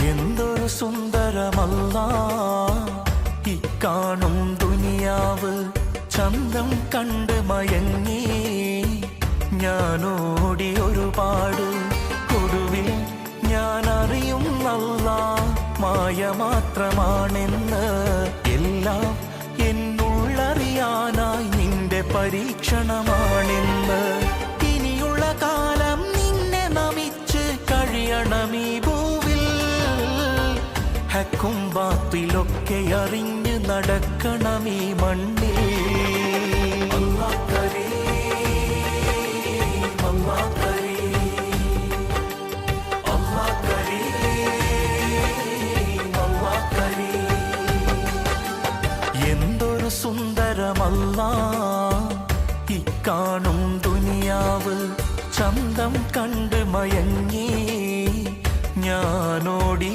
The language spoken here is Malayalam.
എന്തൊരു സുന്ദരമല്ല ഇക്കാണും ദുനിയാവ്, ചന്തം കണ്ട് മയങ്ങി ഞാനോടി ഒരുപാട്. ഒടുവിൽ ഞാൻ അറിയുന്നല്ല മായ മാത്രമാണെന്ന്. എല്ലാം എന്നുള്ളറിയാനായി നിന്റെ പരീക്ഷണമാണെന്ന്. ഇനിയുള്ള കാലം നിന്നെ നമിച്ച് കഴിയണമീ ഭൂവിൽ. ഹക്കും ബാത്തിലൊക്കെ അറിഞ്ഞ് നടക്കണമീ മണ്ണിൽ. അല്ലാഹ് കരീം, അല്ലാഹ് കരീം, അല്ലാഹ് കരീം, അല്ലാഹ് കരീം. എന്തൊരു സുന്ദരമല്ല ഇക്കാണും ദുനിയാവ്, ചന്തം കണ്ട് മയങ്ങി ഞാനോടി